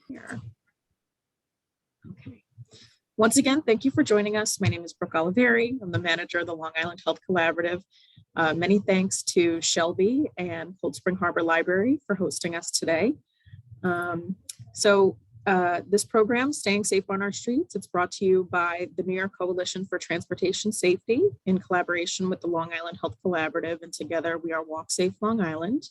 Here. Okay. Once again, thank you for joining us. My name is Brooke Oliveri. I'm the manager of the Long Island Health Collaborative. Many thanks to Shelby and Cold Spring Harbor Library for hosting us today. This program, Staying Safe on Our Streets, it's brought to you by the New York Coalition for Transportation Safety in collaboration with the Long Island Health Collaborative, and together we are Walk Safe Long Island.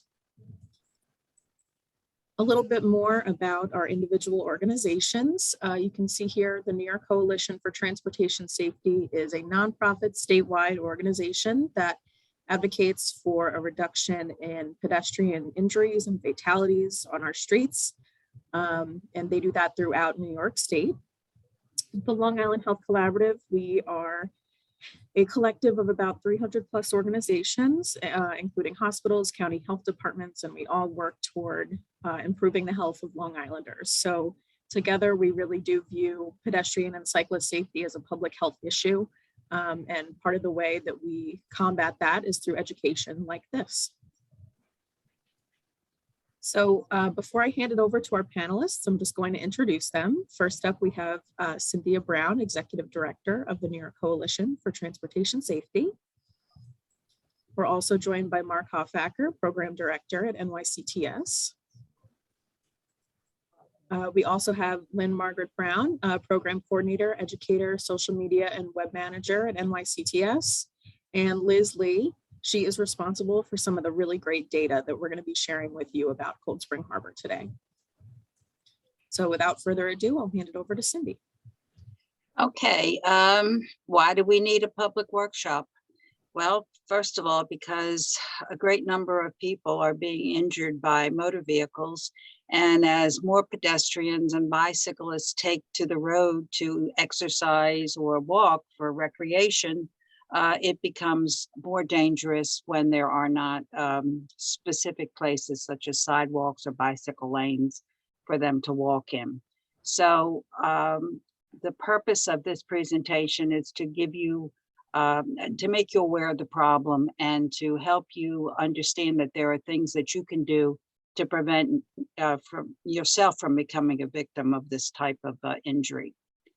A little bit more about our individual organizations. You can see here the New York Coalition for Transportation Safety is a nonprofit statewide organization that advocates for a reduction in pedestrian injuries and fatalities on our streets. And they do that throughout New York State. The Long Island Health Collaborative, we are a collective of about 300 plus organizations, including hospitals, county health departments, and we all work toward improving the health of Long Islanders. So together, we really do view pedestrian and cyclist safety as a public health issue. And part of the way that we combat that is through education like this. So before I hand it over to our panelists, I'm just going to introduce them. First up, we have Cynthia Brown, Executive Director of the New York Coalition for Transportation Safety. We're also joined by Mark Hoffacker, Program Director at NYCTS. We also have Lynn Margaret Brown, Program Coordinator, Educator, Social Media, and Web Manager at NYCTS. And Liz Lee, she is responsible for some of the really great data that we're going to be sharing with you about Cold Spring Harbor today. So without further ado, I'll hand it over to Cindy. Okay, why do we need a public workshop? Well, first of all, because a great number of people are being injured by motor vehicles. And as more pedestrians and bicyclists take to the road to exercise or walk for recreation, it becomes more dangerous when there are not specific places such as sidewalks or bicycle lanes for them to walk in. So the purpose of this presentation is to give you, to make you aware of the problem and to help you understand that there are things that you can do to prevent from yourself from becoming a victim of this type of injury.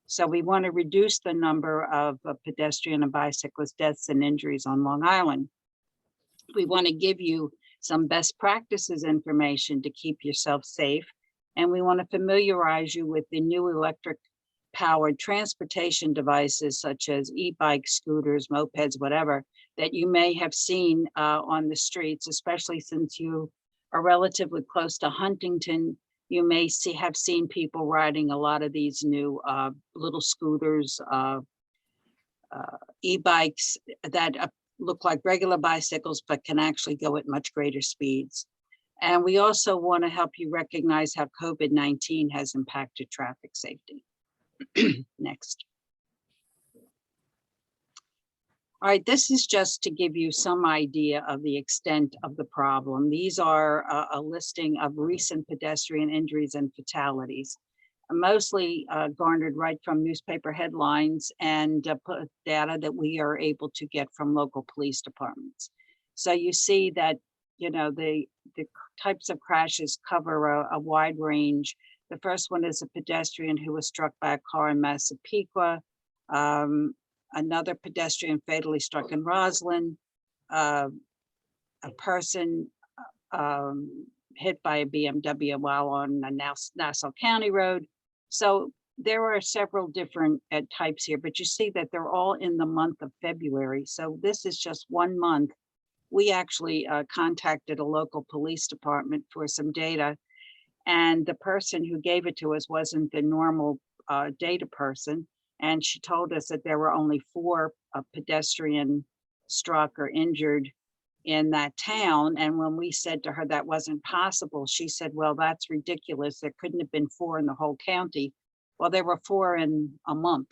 So we want to reduce the number of pedestrian and bicyclist deaths and injuries on Long Island. We want to give you some best practices information to keep yourself safe. And we want to familiarize you with the new electric powered transportation devices such as e-bikes, scooters, mopeds, whatever, that you may have seen on the streets, especially since you are relatively close to Huntington. You may have seen people riding a lot of these new little scooters, e-bikes that look like regular bicycles, but can actually go at much greater speeds. And we also want to help you recognize how COVID-19 has impacted traffic safety. Next. All right, this is just to give you some idea of the extent of the problem. These are a listing of recent pedestrian injuries and fatalities, mostly garnered right from newspaper headlines and data that we are able to get from local police departments. So you see that, you know, the types of crashes cover a wide range. The first one is a pedestrian who was struck by a car in Massapequa. Another pedestrian fatally struck in Roslyn, a person hit by a BMW while on a Nassau County road. So there are several different types here, but you see that they're all in the month of February. So this is just 1 month. We actually contacted a local police department for some data, and the person who gave it to us wasn't the normal data person. And she told us that there were only 4 pedestrian struck or injured in that town. And when we said to her that wasn't possible, she said, well, that's ridiculous. There couldn't have been 4 in the whole county. Well, there were 4 in a month.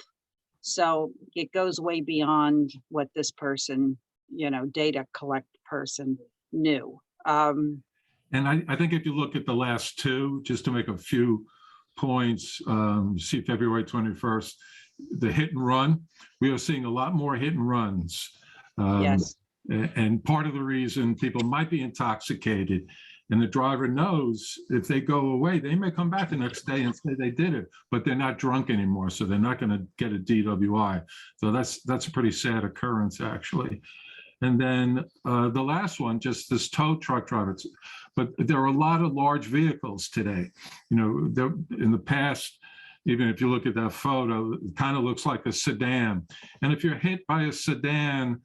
So it goes way beyond what this person, you know, data collect person knew. And I think if you look at the last 2, just to make a few points, you see February 21st, the hit and run, we are seeing a lot more hit and runs. Yes. And part of the reason people might be intoxicated and the driver knows if they go away, they may come back the next day and say they did it, but they're not drunk anymore, so they're not going to get a DWI. So that's a pretty sad occurrence, actually. And then the last one, just this tow truck drivers. But there are a lot of large vehicles today. You know, in the past, even if you look at that photo, it kind of looks like a sedan. And if you're hit by a sedan,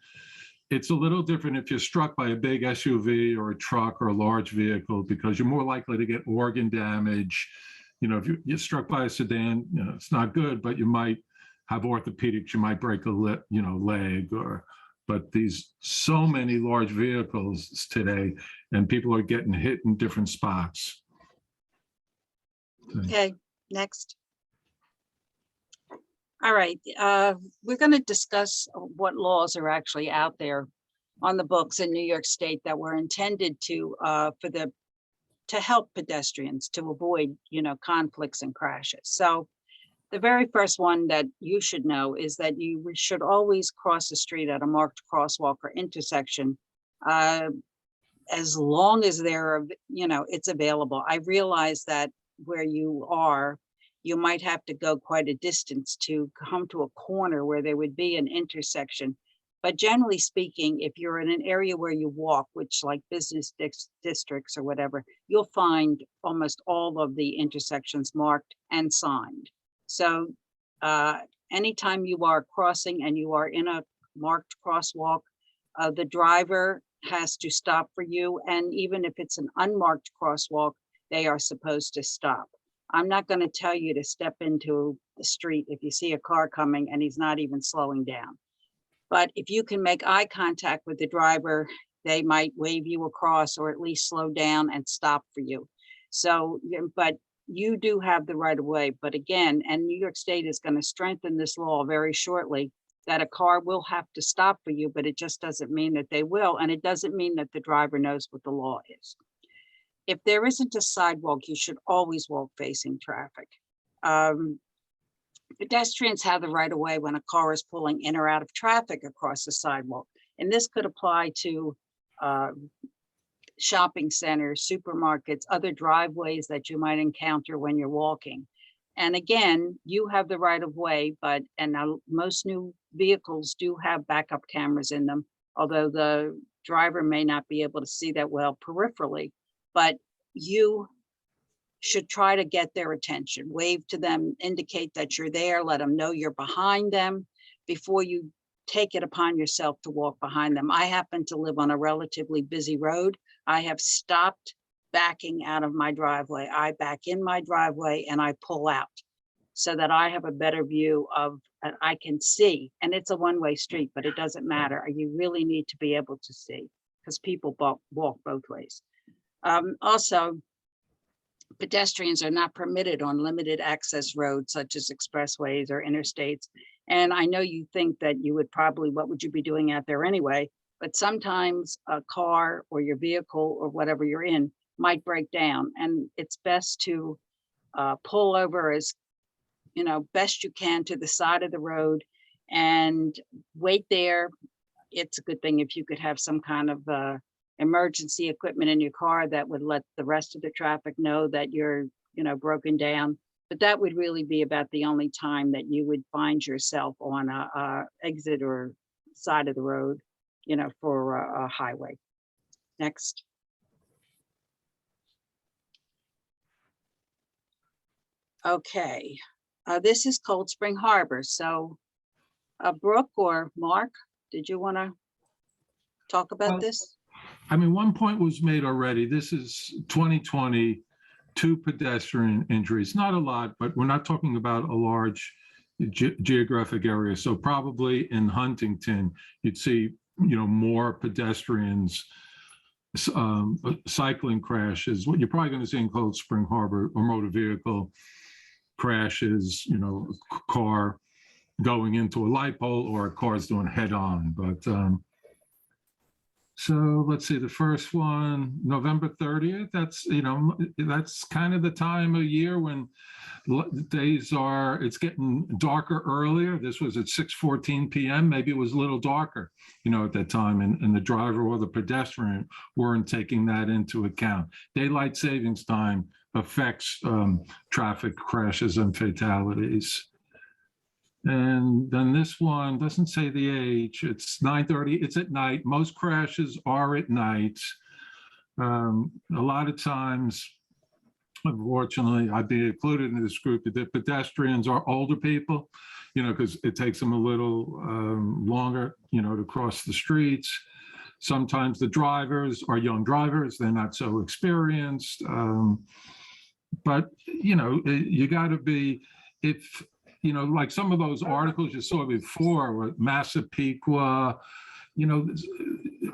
it's a little different if you're struck by a big SUV or a truck or a large vehicle, because you're more likely to get organ damage. You know, if you're struck by a sedan, you know, it's not good, but you might have orthopedics, you might break a leg, but these so many large vehicles today, and people are getting hit in different spots. Okay, next. All right, we're going to discuss what laws are actually out there on the books in New York State that were intended to help pedestrians to avoid, conflicts and crashes. So the very first one that you should know is that you should always cross the street at a marked crosswalk or intersection, as long as it's available. I realize that where you are, you might have to go quite a distance to come to a corner where there would be an intersection. But generally speaking, if you're in an area where you walk, which like business districts or whatever, you'll find almost all of the intersections marked and signed. So anytime you are crossing and you are in a marked crosswalk, the driver has to stop for you. And even if it's an unmarked crosswalk, they are supposed to stop. I'm not going to tell you to step into the street if you see a car coming and he's not even slowing down. But if you can make eye contact with the driver, they might wave you across or at least slow down and stop for you. So, but you do have the right of way. But again, and New York State is going to strengthen this law very shortly, that a car will have to stop for you, but it just doesn't mean that they will. And it doesn't mean that the driver knows what the law is. If there isn't a sidewalk, you should always walk facing traffic. Pedestrians have the right of way when a car is pulling in or out of traffic across the sidewalk. And this could apply to shopping centers, supermarkets, other driveways that you might encounter when you're walking. And again, you have the right of way, and most new vehicles do have backup cameras in them, although the driver may not be able to see that well peripherally. But you should try to get their attention, wave to them, indicate that you're there, let them know you're behind them before you take it upon yourself to walk behind them. I happen to live on a relatively busy road. I have stopped backing out of my driveway. I back in my driveway and I pull out so that I have a better view of, I can see, and it's a one-way street, but it doesn't matter. You really need to be able to see because people walk both ways. Also, pedestrians are not permitted on limited access roads such as expressways or interstates. And I know you think that you would probably, what would you be doing out there anyway? But sometimes a car or your vehicle or whatever you're in might break down. And it's best to pull over as, best you can to the side of the road and wait there. It's a good thing if you could have some kind of emergency equipment in your car that would let the rest of the traffic know that you're, broken down. But that would really be about the only time that you would find yourself on a exit or side of the road, for a highway. Next. Okay, this is Cold Spring Harbor. So Brooke or Mark, did you want to talk about this? I mean, one point was made already. This is 2020, 2 pedestrian injuries. Not a lot, but we're not talking about a large geographic area. So probably in Huntington, you'd see, more pedestrians, cycling crashes. What you're probably going to see in Cold Spring Harbor or motor vehicle crashes, car going into a light pole or cars doing head on. But So let's see, the first one, November 30th, that's, that's kind of the time of year when it's getting darker earlier. This was at 6:14 p.m. Maybe it was a little darker, at that time, and the driver or the pedestrian weren't taking that into account. Daylight savings time affects traffic crashes and fatalities. And then this one doesn't say the age. It's 9:30. It's at night. Most crashes are at night. A lot of times, unfortunately, I'd be included in this group. The pedestrians are older people, because it takes them a little longer, to cross the streets. Sometimes the drivers are young drivers. They're not so experienced. But, you got to be, if, like some of those articles you saw before with Massapequa,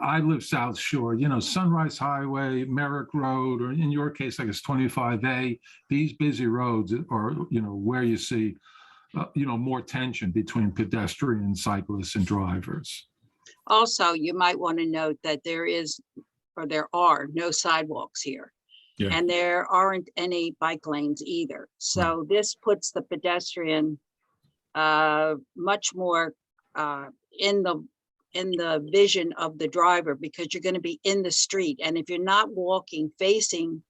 I live South Shore, Sunrise Highway, Merrick Road, or in your case, I guess 25A, these busy roads are, where you see, more tension between pedestrians, cyclists, and drivers. Also, you might want to note that there are no sidewalks here. Yeah. And there aren't any bike lanes either. So this puts the pedestrian much more in the vision of the driver, because you're going to be in the street. And if you're not walking facing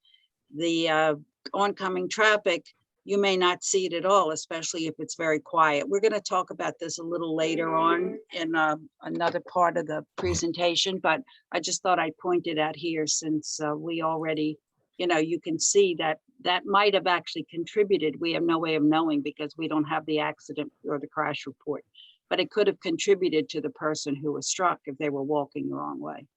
the oncoming traffic, you may not see it at all, especially if it's very quiet. We're going to talk about this a little later on in another part of the presentation, but I just thought I'd point it out here since we already, you can see that might have actually contributed. We have no way of knowing because we don't have the accident or the crash report, but it could have contributed to the person who was struck if they were walking the wrong way.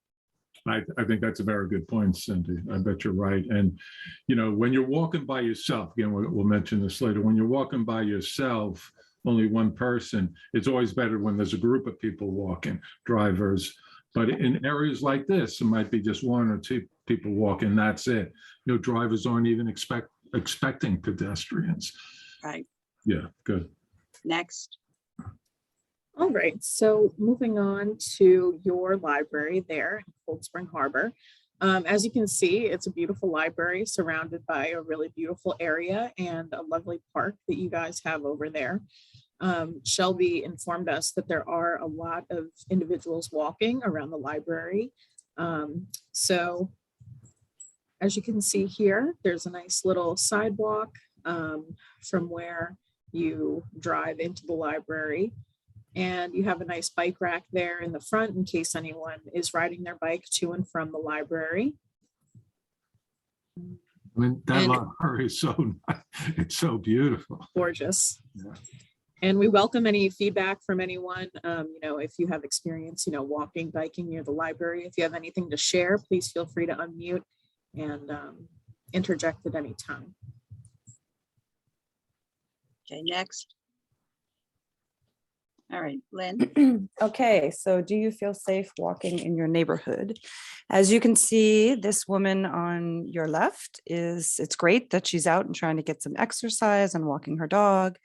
I think that's a very good point, Cindy. I bet you're right. And, when you're walking by yourself, again, we'll mention this later, when you're walking by yourself, only one person, it's always better when there's a group of people walking, drivers. But in areas like this, it might be just one or two people walking, that's it. Drivers aren't even expecting pedestrians. Right. Yeah, good. Next. All right, so moving on to your library there in Cold Spring Harbor. As you can see, it's a beautiful library surrounded by a really beautiful area and a lovely park that you guys have over there. Shelby informed us that there are a lot of individuals walking around the library. So as you can see here, there's a nice little sidewalk from where you drive into the library. And you have a nice bike rack there in the front in case anyone is riding their bike to and from the library. I mean, that library is it's so beautiful. Gorgeous. Yeah. And we welcome any feedback from anyone. If you have experience, walking, biking near the library, if you have anything to share, please feel free to unmute and interject at any time. Okay, next. All right, Lynn. Okay, so do you feel safe walking in your neighborhood? As you can see, this woman on your left it's great that she's out and trying to get some exercise and walking her dog.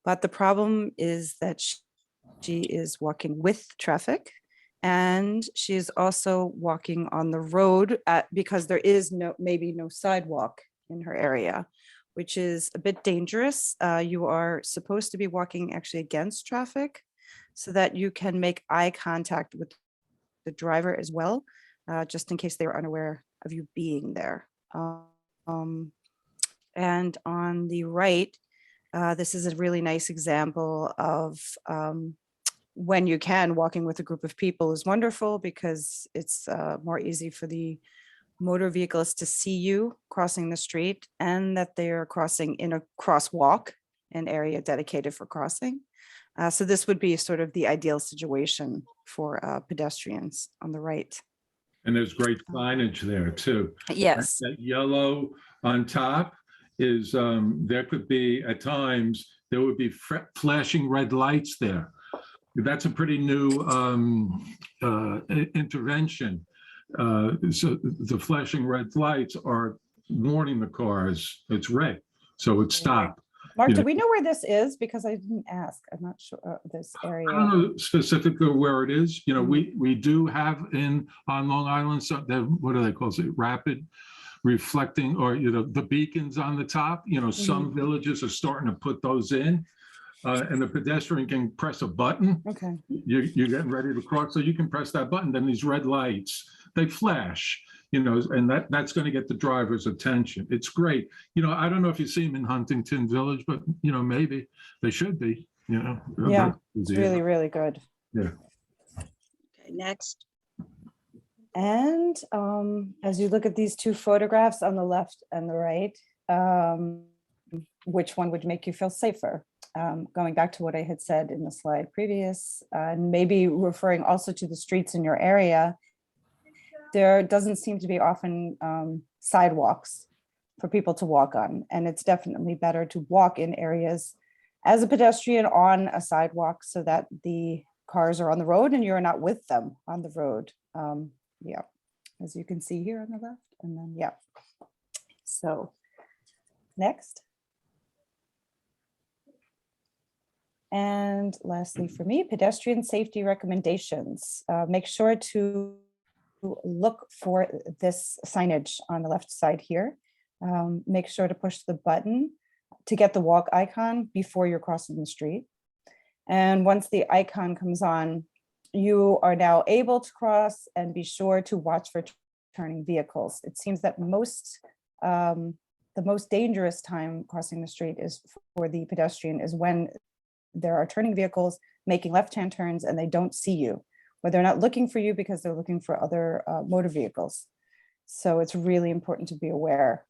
But the problem is that she is walking with traffic, and she is also walking on the road because there is maybe no sidewalk in her area, which is a bit dangerous. You are supposed to be walking actually against traffic so that you can make eye contact with the driver as well, just in case they were unaware of you being there. And on the right, this is a really nice example of when you can, walking with a group of people is wonderful because it's more easy for the motor vehiclists to see you crossing the street and that they're crossing in a crosswalk, an area dedicated for crossing. So this would be sort of the ideal situation for pedestrians on the right. And there's great signage there too. Yes. That yellow on top is, there could be, at times, there would be flashing red lights there. That's a pretty new intervention. So the flashing red lights are warning the cars it's red, so it's stop. Mark, you do know, we know where this is? Because I didn't ask. I'm not sure this area. I don't know specifically where it is. You know, Mhm. we do have on Long Island, so what do they call it? Rapid reflecting, or, you know, the beacons on the top. You know, some villages are starting to put those in. And the pedestrian can press a button. Okay. You're getting ready to cross, so you can press that button. Then these red lights, they flash, you know, and that's going to get the driver's attention. It's great. You know, I don't know if you see them in Huntington Village, but, you know, maybe they should be, you know. Yeah, it's really, really good. Yeah. Okay, next. And as you look at these two photographs on the left and the right, which one would make you feel safer? Going back to what I had said in the slide previous, and maybe referring also to the streets in your area, there doesn't seem to be often sidewalks for people to walk on. And it's definitely better to walk in areas as a pedestrian on a sidewalk so that the cars are on the road and you're not with them on the road. Yeah, as you can see here on the left, and then, yeah. So next. And lastly, for me, pedestrian safety recommendations. Make sure to look for this signage on the left side here. Make sure to push the button to get the walk icon before you're crossing the street. And once the icon comes on, you are now able to cross, and be sure to watch for turning vehicles. It seems that the most dangerous time crossing the street is for the pedestrian is when there are turning vehicles making left-hand turns and they don't see you, or they're not looking for you because they're looking for other motor vehicles. So it's really important to be aware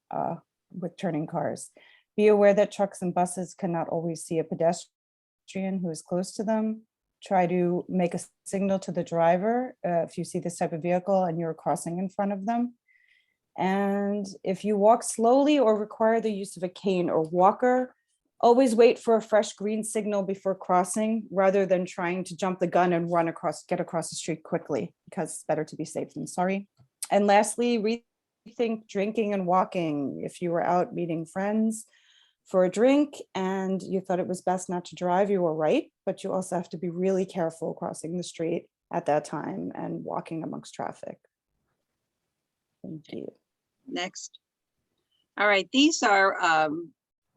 with turning cars. Be aware that trucks and buses cannot always see a pedestrian who is close to them. Try to make a signal to the driver if you see this type of vehicle and you're crossing in front of them. And if you walk slowly or require the use of a cane or walker, always wait for a fresh green signal before crossing, rather than trying to jump the gun and get across the street quickly, because it's better to be safe than sorry. And lastly, rethink drinking and walking. If you were out meeting friends for a drink and you thought it was best not to drive, you were right, but you also have to be really careful crossing the street at that time and walking amongst traffic. Thank you. Next. All right, these are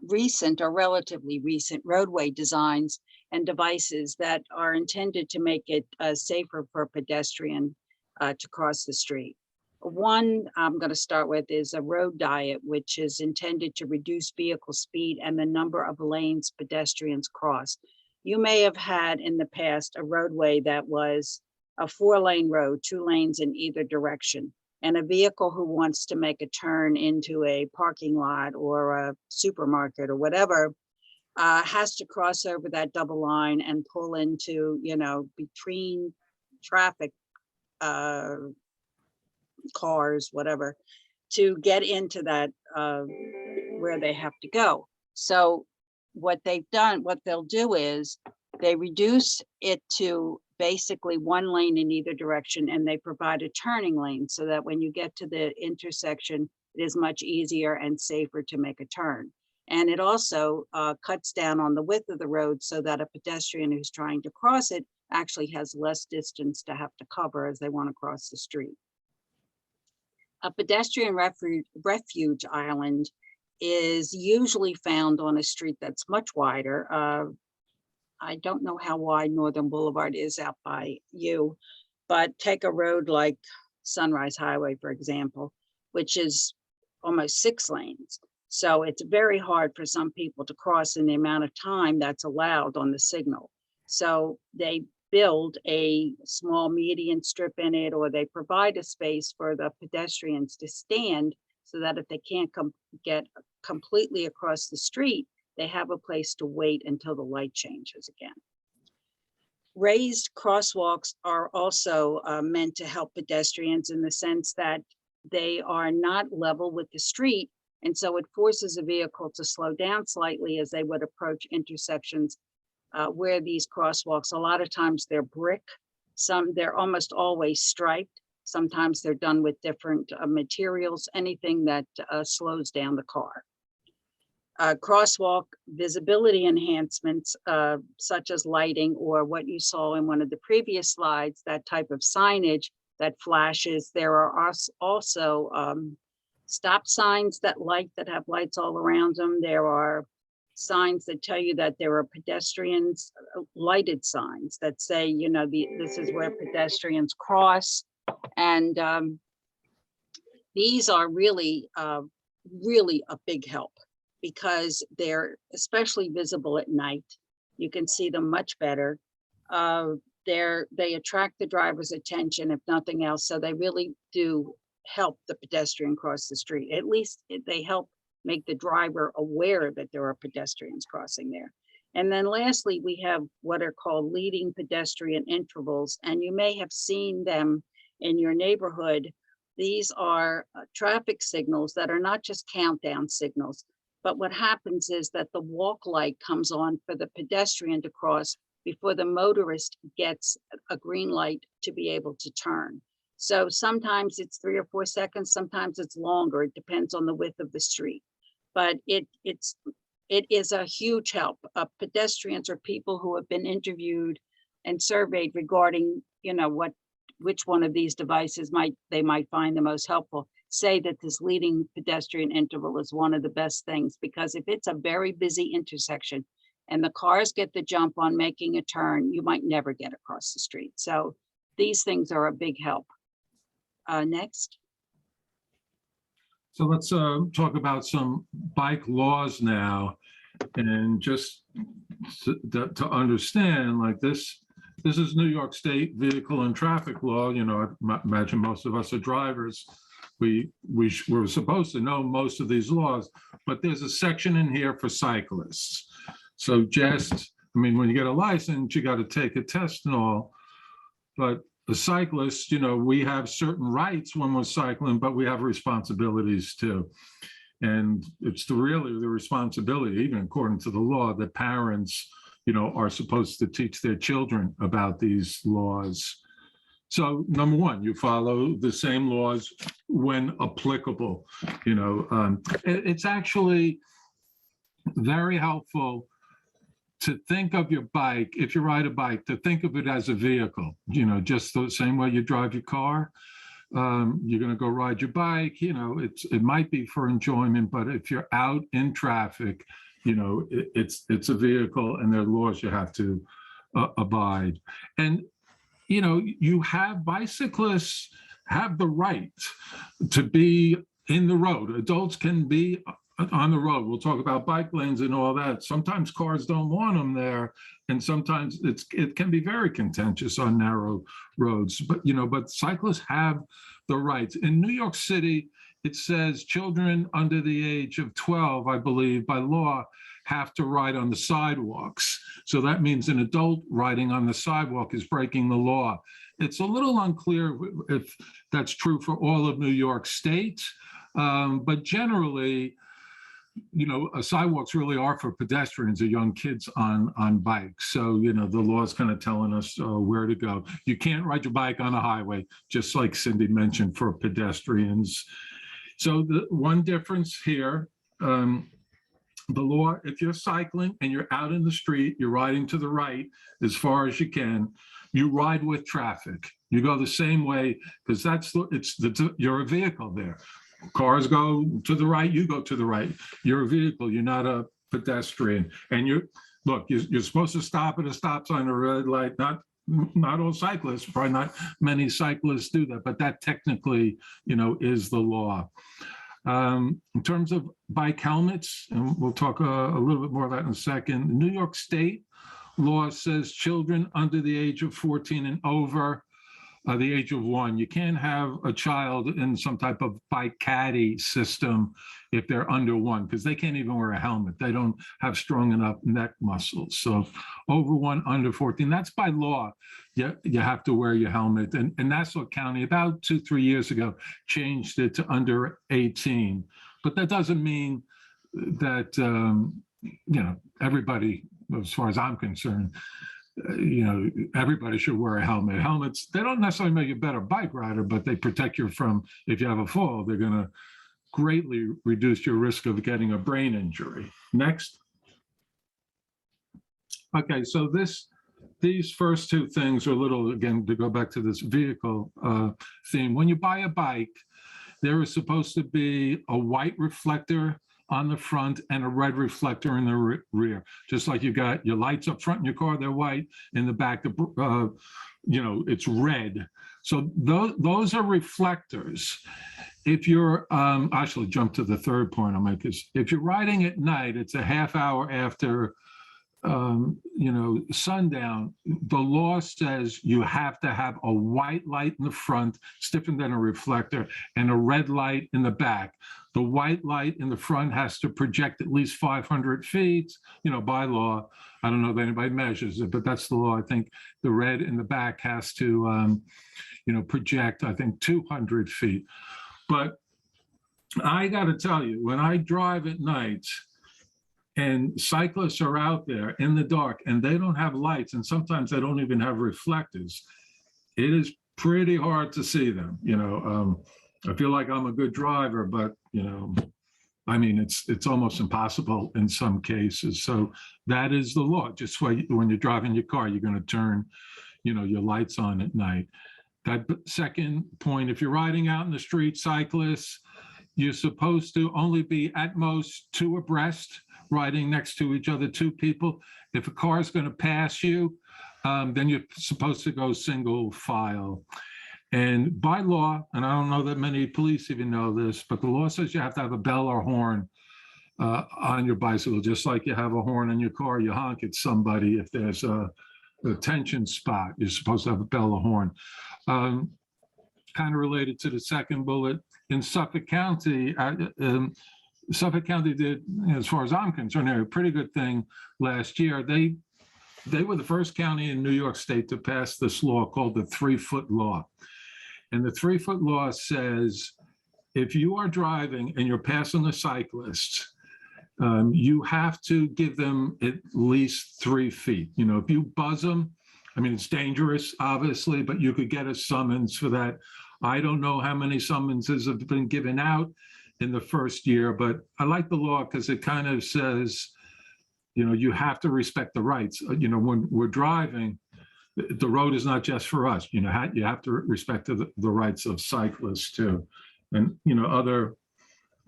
recent or relatively recent roadway designs and devices that are intended to make it safer for a pedestrian to cross the street. One I'm going to start with is a road diet, which is intended to reduce vehicle speed and the number of lanes pedestrians cross. You may have had in the past a roadway that was a 4-lane road, 2 lanes in either direction. And a vehicle who wants to make a turn into a parking lot or a supermarket or whatever has to cross over that double line and pull into, you know, between traffic cars, whatever, to get into that where they have to go. So what they'll do is they reduce it to basically 1 lane in either direction, and they provide a turning lane so that when you get to the intersection, it is much easier and safer to make a turn. And it also cuts down on the width of the road so that a pedestrian who's trying to cross it actually has less distance to have to cover as they want to cross the street. A pedestrian refuge island is usually found on a street that's much wider. I don't know how wide Northern Boulevard is out by you, but take a road like Sunrise Highway, for example, which is almost 6 lanes. So it's very hard for some people to cross in the amount of time that's allowed on the signal. So they build a small median strip in it, or they provide a space for the pedestrians to stand so that if they can't get completely across the street, they have a place to wait until the light changes again. Raised crosswalks are also meant to help pedestrians in the sense that they are not level with the street. And so it forces a vehicle to slow down slightly as they would approach intersections where these crosswalks, a lot of times they're brick, they're almost always striped. Sometimes they're done with different materials, anything that slows down the car. Crosswalk visibility enhancements, such as lighting or what you saw in one of the previous slides, that type of signage that flashes. There are also stop signs that have lights all around them. There are signs that tell you that there are pedestrians, lighted signs that say, you know, this is where pedestrians cross. And these are really, really a big help, because they're especially visible at night. You can see them much better. They attract the driver's attention, if nothing else. So they really do help the pedestrian cross the street. At least they help make the driver aware that there are pedestrians crossing there. And then lastly, we have what are called leading pedestrian intervals, and you may have seen them in your neighborhood. These are traffic signals that are not just countdown signals, but what happens is that the walk light comes on for the pedestrian to cross before the motorist gets a green light to be able to turn. So sometimes it's 3 or 4 seconds, sometimes it's longer. It depends on the width of the street. But it is a huge help. Pedestrians are people who have been interviewed and surveyed regarding, you know, which one of these devices they might find the most helpful, say that this leading pedestrian interval is one of the best things, because if it's a very busy intersection and the cars get the jump on making a turn, you might never get across the street. So these things are a big help. Next. So let's talk about some bike laws now, and just to understand, like this is New York State vehicle and traffic law. You know, I imagine most of us are drivers. We're supposed to know most of these laws, but there's a section in here for cyclists. So I mean, when you get a license, you got to take a test and all, but the cyclist, you know, we have certain rights when we're cycling, but we have responsibilities too. And it's really the responsibility, even according to the law, that parents, you know, are supposed to teach their children about these laws. So number one, you follow the same laws when applicable. You know, it's actually very helpful to think of your bike, if you ride a bike, to think of it as a vehicle, you know, just the same way you drive your car. You're going to go ride your bike, you know, it might be for enjoyment, but if you're out in traffic, you know, it's a vehicle, and there are laws you have to abide. And, you know, bicyclists have the right to be in the road. Adults can be on the road. We'll talk about bike lanes and all that. Sometimes cars don't want them there, and sometimes it can be very contentious on narrow roads. But you know, but cyclists have the rights. In New York City, it says children under the age of 12, I believe, by law, have to ride on the sidewalks. So that means an adult riding on the sidewalk is breaking the law. It's a little unclear if that's true for all of New York State, but generally, you know, sidewalks really are for pedestrians or young kids on bikes. So, you know, the law is kind of telling us where to go. You can't ride your bike on a highway, just like Cindy mentioned, for pedestrians. So the one difference here, the law, if you're cycling and you're out in the street, you're riding to the right as far as you can, you ride with traffic. You go the same way, because you're a vehicle there. Cars go to the right, you go to the right. You're a vehicle, you're not a pedestrian. And you're supposed to stop at a stop sign or a red light. Not all cyclists, probably not many cyclists do that, but that technically, you know, is the law. In terms of bike helmets, and we'll talk a little bit more about it in a second, the New York State law says children under the age of 14 and over, the age of 1. You can't have a child in some type of bike caddy system if they're under 1, because they can't even wear a helmet. They don't have strong enough neck muscles. So over 1, under 14, that's by law. You have to wear your helmet. And Nassau County, about 2-3 years ago, changed it to under 18. But that doesn't mean that, you know, everybody, as far as I'm concerned, you know, everybody should wear a helmet. Helmets, they don't necessarily make you a better bike rider, but they protect you from, if you have a fall, they're going to greatly reduce your risk of getting a brain injury. Next. Okay, so these first two things are a little, again, to go back to this vehicle theme. When you buy a bike, there is supposed to be a white reflector on the front and a red reflector in the rear. Just like you got your lights up front in your car, they're white. In the back, it's red. So those are reflectors. If you're, actually jump to the third point I'll make is, if you're riding at night, it's a half hour after sundown, the law says you have to have a white light in the front, different than a reflector, and a red light in the back. The white light in the front has to project at least 500 feet, by law. I don't know if anybody measures it, but that's the law. I think the red in the back has to, project, I think, 200 feet. But I got to tell you, when I drive at night, and cyclists are out there in the dark and they don't have lights, and sometimes they don't even have reflectors, it is pretty hard to see them. I feel like I'm a good driver, but it's almost impossible in some cases. So that is the law. Just when you're driving your car, you're going to turn your lights on at night. That second point, if you're riding out in the street, cyclists, you're supposed to only be at most 2 abreast, riding next to each other, 2 people. If a car is going to pass you, then you're supposed to go single file. And by law, and I don't know that many police even know this, but the law says you have to have a bell or horn on your bicycle, just like you have a horn in your car. You honk at somebody if there's a tension spot. You're supposed to have a bell or horn. Kind of related to the second bullet, in Suffolk County, Suffolk County did, as far as I'm concerned, a pretty good thing last year. They were the first county in New York State to pass this law called the 3-foot law. And the 3-foot law says, if you are driving and you're passing a cyclist, you have to give them at least 3 feet. If you buzz them, it's dangerous, obviously, but you could get a summons for that. I don't know how many summonses have been given out in the first year, but I like the law because it kind of says, you have to respect the rights. When we're driving, the road is not just for us. You have to respect the rights of cyclists too. And,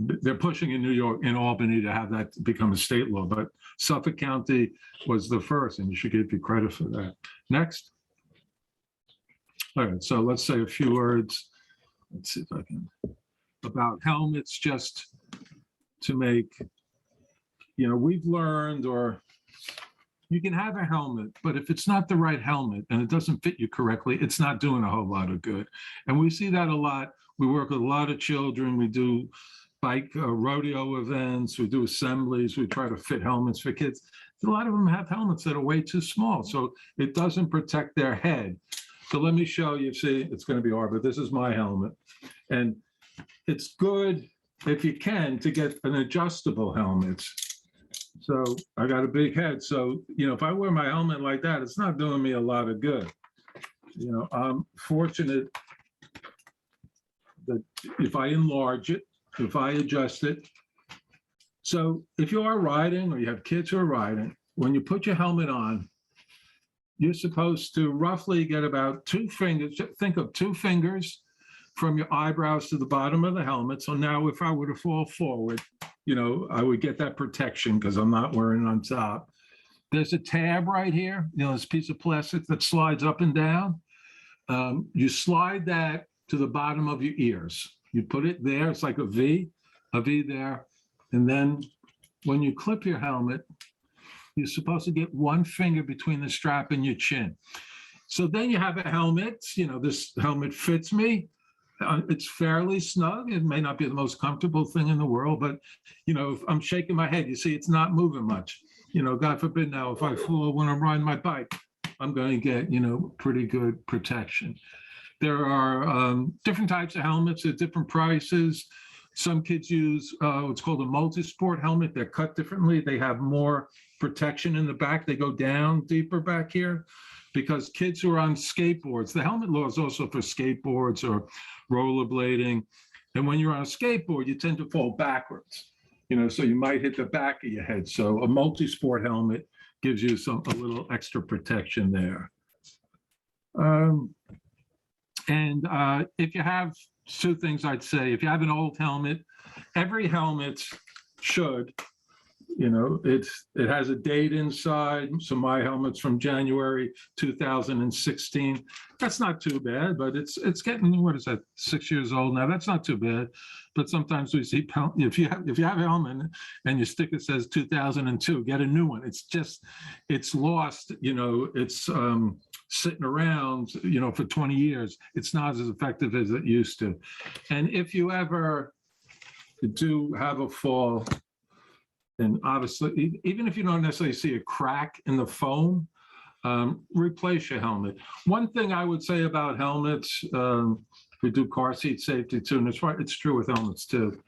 they're pushing in New York, in Albany, to have that become a state law, but Suffolk County was the first, and you should give you credit for that. Next. All right, so let's say a few words. Let's see if I can, about helmets, just to make, we've learned, or you can have a helmet, but if it's not the right helmet and it doesn't fit you correctly, it's not doing a whole lot of good. And we see that a lot. We work with a lot of children. We do bike rodeo events. We do assemblies. We try to fit helmets for kids. A lot of them have helmets that are way too small, so it doesn't protect their head. So let me show you. See, it's going to be hard, but this is my helmet. And it's good, if you can, to get an adjustable helmet. So I got a big head. So, if I wear my helmet like that, it's not doing me a lot of good. I'm fortunate that if I enlarge it, if I adjust it. So if you are riding, or you have kids who are riding, when you put your helmet on, you're supposed to roughly get about 2 fingers, think of 2 fingers from your eyebrows to the bottom of the helmet. So now if I were to fall forward, I would get that protection because I'm not wearing it on top. There's a tab right here, this piece of plastic that slides up and down. You slide that to the bottom of your ears. You put it there, it's like a V there. And then when you clip your helmet, you're supposed to get 1 finger between the strap and your chin. So then you have a helmet, this helmet fits me. It's fairly snug. It may not be the most comfortable thing in the world, but, if I'm shaking my head, you see, it's not moving much. God forbid now, if I fall when I'm riding my bike, I'm going to get, pretty good protection. There are different types of helmets at different prices. Some kids use what's called a multi-sport helmet. They're cut differently. They have more protection in the back. They go down deeper back here because kids who are on skateboards, the helmet law is also for skateboards or rollerblading. And when you're on a skateboard, you tend to fall backwards, so you might hit the back of your head. So a multi-sport helmet gives you a little extra protection there. And if you have two things I'd say, if you have an old helmet, every helmet should, it has a date inside. So my helmet's from January 2016. That's not too bad, but it's getting, what is that, 6 years old now? That's not too bad. But sometimes we see, if you have a helmet and your sticker says 2002, get a new one. It's lost, it's sitting around, for 20 years. It's not as effective as it used to. And if you ever do have a fall, and obviously, even if you don't necessarily see a crack in the foam, replace your helmet. One thing I would say about helmets, we do car seat safety too, and it's true with helmets too.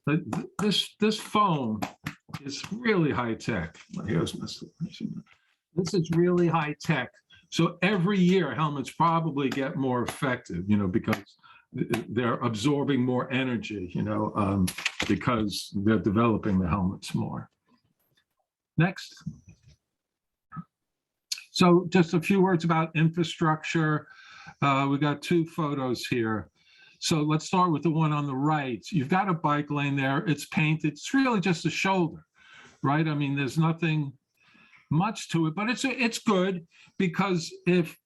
But this foam is really high tech. Here's this is really high tech. So every year helmets probably get more effective, because they're absorbing more energy, because they're developing the helmets more. Next. So just a few words about infrastructure. We got two photos here. So let's start with the one on the right. You've got a bike lane there. It's painted. It's really just a shoulder, right? I mean, there's nothing much to it, but it's good, because if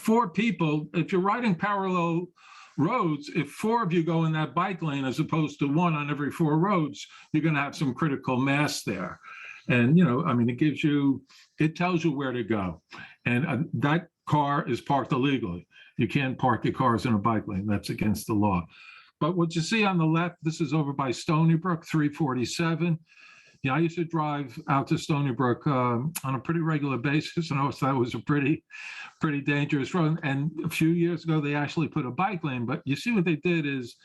you're riding parallel roads, if 4 of you go in that bike lane as opposed to 1 on every 4 roads, you're going to have some critical mass there. And, it tells you where to go. And that car is parked illegally. You can't park your cars in a bike lane. That's against the law. But what you see on the left, this is over by Stony Brook, 347. Yeah, I used to drive out to Stony Brook on a pretty regular basis, and I always thought it was a pretty dangerous road. And a few years ago, they actually put a bike lane. But you see what they did is,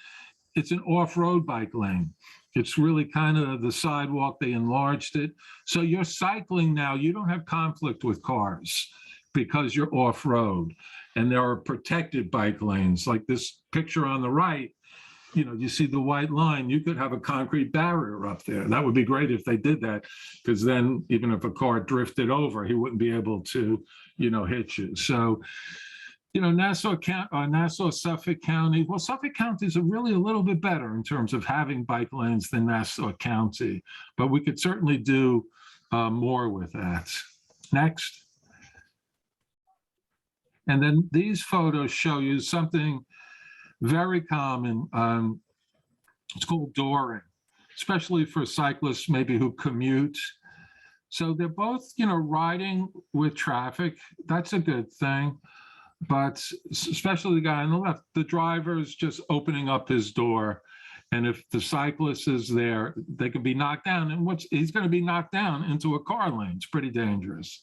it's an off-road bike lane. It's really kind of the sidewalk. They enlarged it. So you're cycling now. You don't have conflict with cars because you're off-road. And there are protected bike lanes. Like this picture on the right, you see the white line, you could have a concrete barrier up there. That would be great if they did that, because then even if a car drifted over, he wouldn't be able to, hit you. So, Nassau, Suffolk County, well, Suffolk County is really a little bit better in terms of having bike lanes than Nassau County, but we could certainly do more with that. Next. And then these photos show you something very common. It's called dooring, especially for cyclists maybe who commute. So they're both, riding with traffic. That's a good thing. But especially the guy on the left, the driver is just opening up his door. And if the cyclist is there, they could be knocked down. And he's going to be knocked down into a car lane. It's pretty dangerous.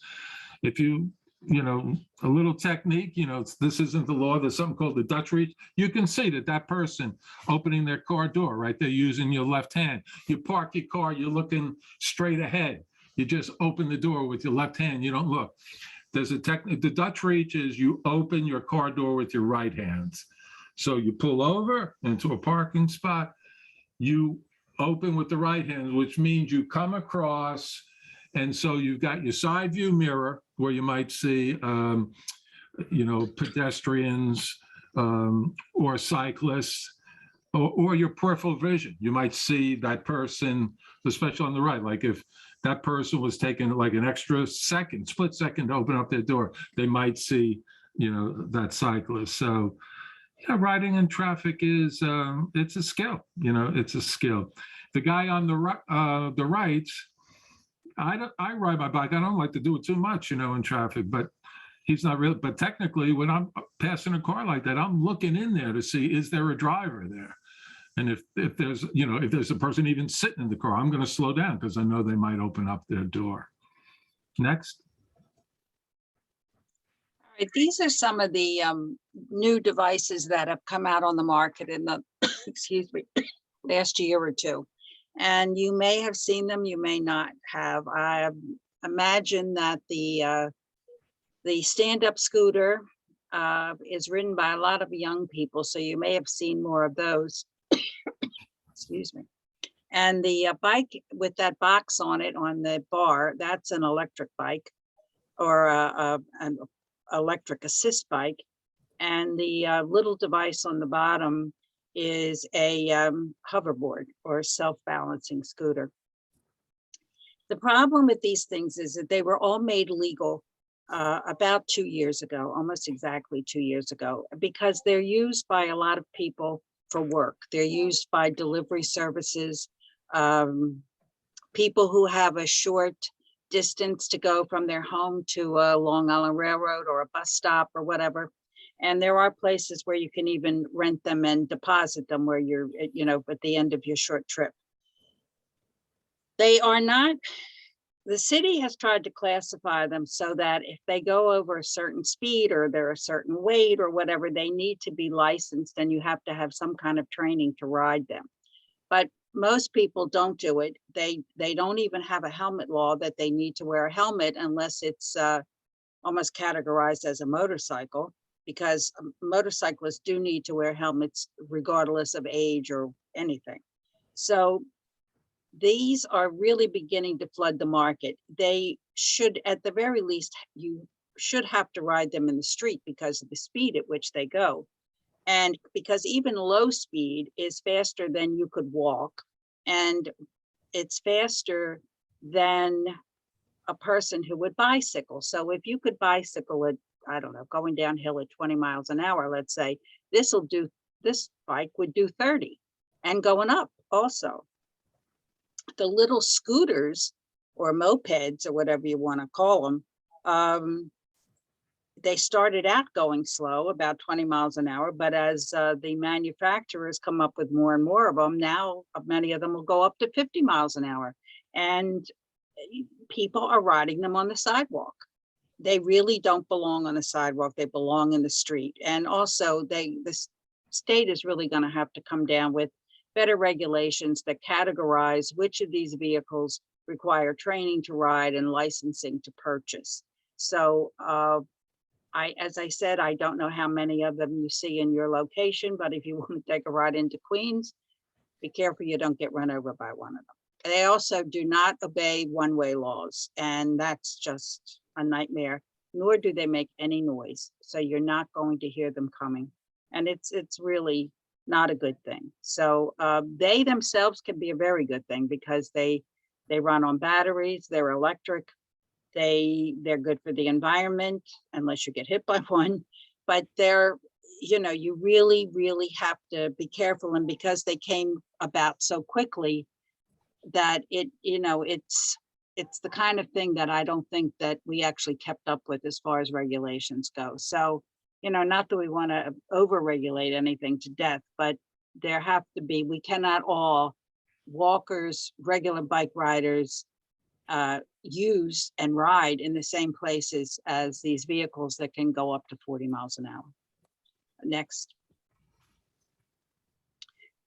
If a little technique, this isn't the law. There's something called the Dutch reach. You can see that person opening their car door, right? They're using your left hand. You park your car, you're looking straight ahead. You just open the door with your left hand. You don't look. There's a technique. The Dutch reach is you open your car door with your right hand. So you pull over into a parking spot, you open with the right hand, which means you come across. And so you've got your side view mirror where you might see, pedestrians or cyclists, or your peripheral vision. You might see that person, especially on the right, like if that person was taking like an extra split second to open up their door, they might see, that cyclist. So, riding in traffic is, it's a skill, it's a skill. The guy on the right, I ride my bike. I don't like to do it too much, in traffic, but he's not real. But technically, when I'm passing a car like that, I'm looking in there to see, is there a driver there? And if there's a person even sitting in the car, I'm going to slow down because I know they might open up their door. Next. All right, these are some of the new devices that have come out on the market in the, last year or two. And you may have seen them, you may not have. I imagine that the stand-up scooter is ridden by a lot of young people, so you may have seen more of those. excuse me. And the bike with that box on it on the bar, that's an electric bike or an electric assist bike. And the little device on the bottom is a hoverboard or self-balancing scooter. The problem with these things is that they were all made legal about 2 years ago, almost exactly 2 years ago, because they're used by a lot of people for work. They're used by delivery services, people who have a short distance to go from their home to a Long Island Railroad or a bus stop or whatever. And there are places where you can even rent them and deposit them where you're, you know, at the end of your short trip. They are not, the city has tried to classify them so that if they go over a certain speed or they're a certain weight or whatever, they need to be licensed and you have to have some kind of training to ride them. But most people don't do it. They don't even have a helmet law that they need to wear a helmet unless it's almost categorized as a motorcycle, because motorcyclists do need to wear helmets regardless of age or anything. So these are really beginning to flood the market. They should, at the very least, you should have to ride them in the street because of the speed at which they go. And because even low speed is faster than you could walk, and it's faster than a person who would bicycle. So if you could bicycle at, I don't know, going downhill at 20 miles an hour, let's say, this bike would do 30 and going up also. The little scooters or mopeds or whatever you want to call them, they started out going slow, about 20 miles an hour, but as the manufacturers come up with more and more of them, now many of them will go up to 50 miles an hour. And people are riding them on the sidewalk. They really don't belong on the sidewalk, they belong in the street. And also the state is really going to have to come down with better regulations that categorize which of these vehicles require training to ride and licensing to purchase. So as I said, I don't know how many of them you see in your location, but if you want to take a ride into Queens, be careful you don't get run over by one of them. They also do not obey one-way laws, and that's just a nightmare, nor do they make any noise. So you're not going to hear them coming. And it's really not a good thing. So they themselves can be a very good thing because they run on batteries, they're electric, they're good for the environment, unless you get hit by one, but they're, you know, you really, really have to be careful. And because they came about so quickly that it, you know, it's the kind of thing that I don't think that we actually kept up with as far as regulations go. So, you know, not that we want to over-regulate anything to death, but there have to be, we cannot all, walkers, regular bike riders, use and ride in the same places as these vehicles that can go up to 40 miles an hour. Next.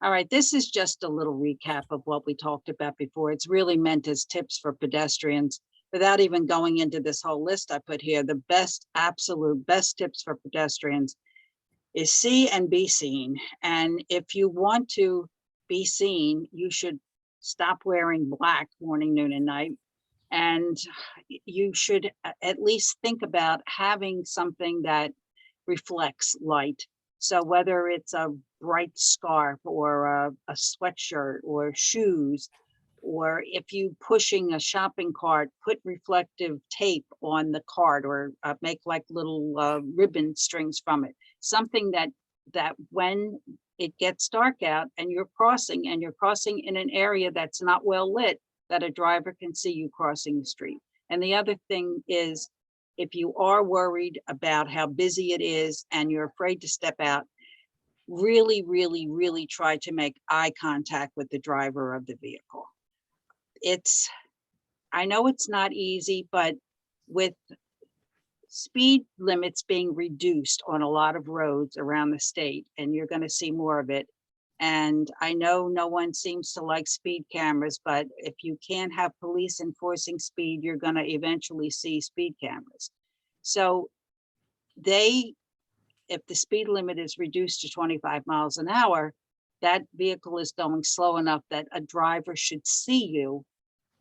All right, this is just a little recap of what we talked about before. It's really meant as tips for pedestrians. Without even going into this whole list I put here, the best, absolute best tips for pedestrians is see and be seen. And if you want to be seen, you should stop wearing black morning, noon, and night. And you should at least think about having something that reflects light. So whether it's a bright scarf or a sweatshirt or shoes, or if you pushing a shopping cart, put reflective tape on the cart or make like little ribbon strings from it. Something that when it gets dark out and you're crossing in an area that's not well lit, that a driver can see you crossing the street. And the other thing is, if you are worried about how busy it is and you're afraid to step out, really, really, really try to make eye contact with the driver of the vehicle. I know it's not easy, but with speed limits being reduced on a lot of roads around the state, and you're going to see more of it. And I know no one seems to like speed cameras, but if you can't have police enforcing speed, you're going to eventually see speed cameras. So if the speed limit is reduced to 25 miles an hour, that vehicle is going slow enough that a driver should see you.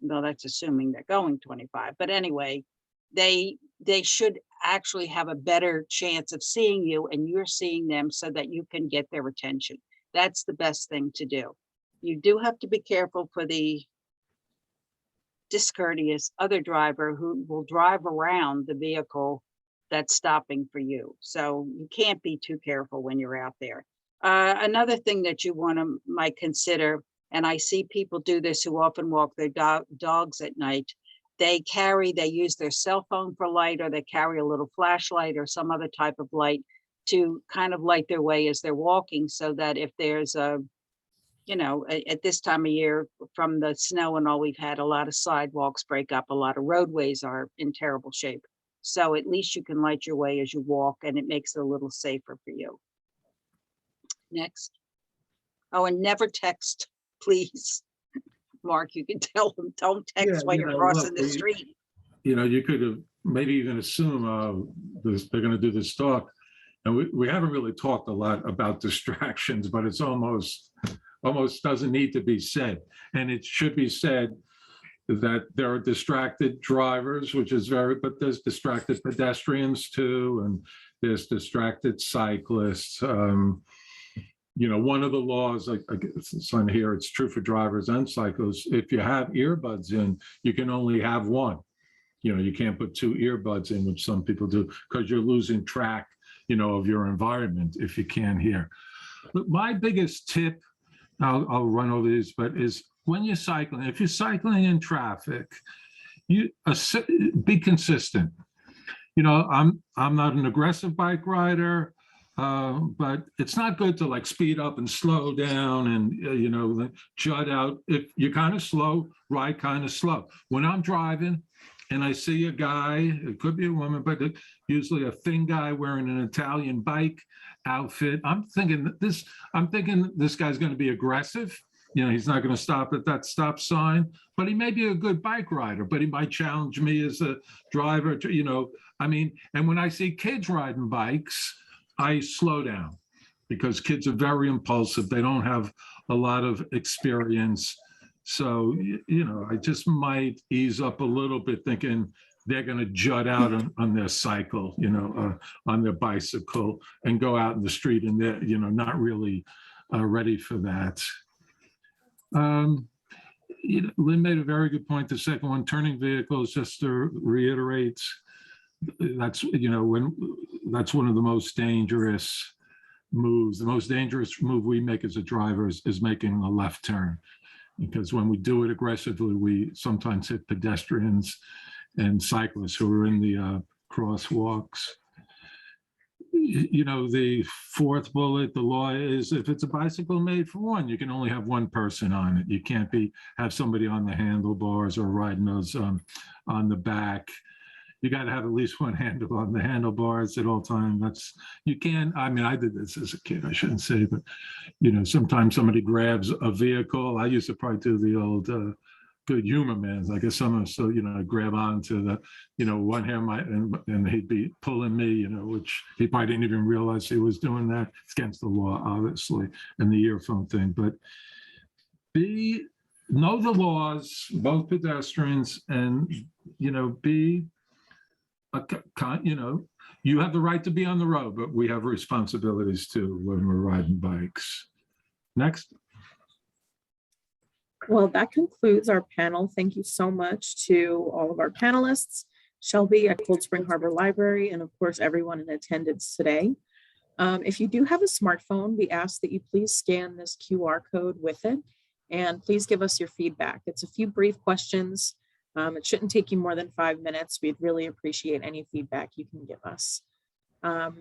Though that's assuming they're going 25, but anyway, they should actually have a better chance of seeing you and you're seeing them so that you can get their attention. That's the best thing to do. You do have to be careful for the discourteous other driver who will drive around the vehicle that's stopping for you. So you can't be too careful when you're out there. Another thing that you might consider, and I see people do this who often walk their dogs at night, they use their cell phone for light, or they carry a little flashlight or some other type of light to kind of light their way as they're walking, so that if there's at this time of year from the snow and all we've had, a lot of sidewalks break up, a lot of roadways are in terrible shape. So at least you can light your way as you walk, and it makes it a little safer for you. Next. Oh, and never text, please. Mark, you can tell them, don't text while you're crossing the street. You could have maybe even assume they're going to do this talk. And we haven't really talked a lot about distractions, but it's almost doesn't need to be said. And it should be said that there are distracted drivers, but there's distracted pedestrians too, and there's distracted cyclists. One of the laws, I guess it's on here, it's true for drivers and cyclists. If you have earbuds in, you can only have one. You can't put two earbuds in, which some people do, because you're losing track, of your environment if you can't hear. But my biggest tip, I'll run over these, but is when you're cycling, if you're cycling in traffic, be consistent. I'm not an aggressive bike rider. But it's not good to like speed up and slow down and, jut out. If you're kind of slow, ride kind of slow. When I'm driving and I see a guy, it could be a woman, but usually a thin guy wearing an Italian bike outfit, I'm thinking this guy's going to be aggressive. He's not going to stop at that stop sign, but he may be a good bike rider, but he might challenge me as a driver, and when I see kids riding bikes, I slow down because kids are very impulsive. They don't have a lot of experience. So, I just might ease up a little bit thinking they're going to jut out on their cycle, on their bicycle and go out in the street and they're, not really ready for that. Lynn made a very good point. The second one, turning vehicles, just to reiterate, that's that's one of the most dangerous moves. The most dangerous move we make as a driver is making a left turn, because when we do it aggressively, we sometimes hit pedestrians and cyclists who are in the crosswalks. The fourth bullet, the law is if it's a bicycle made for one, you can only have one person on it. You can't have somebody on the handlebars or riding those on the back. You got to have at least one handle on the handlebars at all times. I did this as a kid, I shouldn't say, but, sometimes somebody grabs a vehicle. I used to probably do the old good humor man. I guess someone still, grab onto the, one hand and he'd be pulling me, which he probably didn't even realize he was doing that. It's against the law, obviously, and the earphone thing, but know the laws, both pedestrians and, you have the right to be on the road, but we have responsibilities too when we're riding bikes. Next. Well, that concludes our panel. Thank you so much to all of our panelists, Shelby at Cold Spring Harbor Library, and of course, everyone in attendance today. If you do have a smartphone, we ask that you please scan this QR code with it, and please give us your feedback. It's a few brief questions. It shouldn't take you more than 5 minutes. We'd really appreciate any feedback you can give us. We'll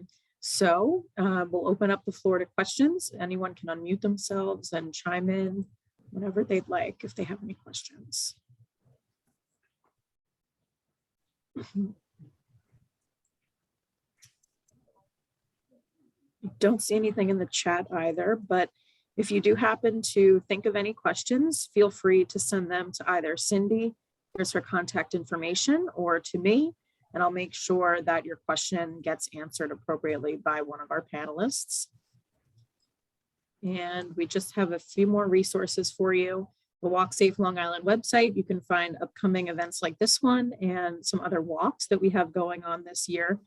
open up the floor to questions. Anyone can unmute themselves and chime in whenever they'd like if they have any questions. Don't see anything in the chat either, but if you do happen to think of any questions, feel free to send them to either Cindy, here's her contact information, or to me, and I'll make sure that your question gets answered appropriately by one of our panelists. And we just have a few more resources for you. The Walk Safe Long Island website, you can find upcoming events like this one and some other walks that we have going on this year.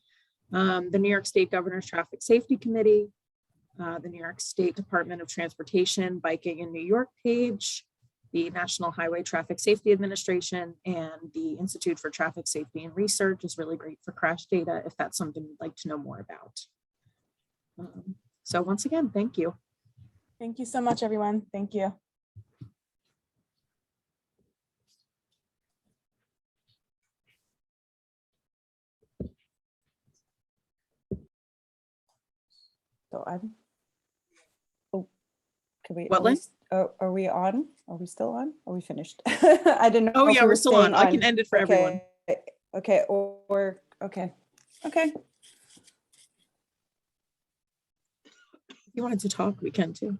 The New York State Governor's Traffic Safety Committee, the New York State Department of Transportation Biking in New York page, the National Highway Traffic Safety Administration, and the Institute for Traffic Safety and Research is really great for crash data if that's something you'd like to know more about. So once again, thank you. Thank you so much, everyone. Thank you. So I'm. Oh, can we? What, are we Lynn? s- Are we on? Are we still on? Are we finished? I didn't know. Oh if yeah, we we're were still on. staying I can end it for everyone. Okay, or, okay, okay. If you wanted to talk, we can too.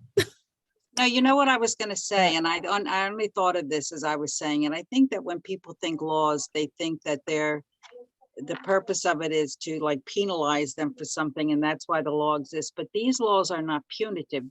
No, you know what I was going to say, and I only thought of this as I was saying, and I think that when people think laws, they think that the purpose of it is to like penalize them for something, and that's why the law exists. But these laws are not punitive.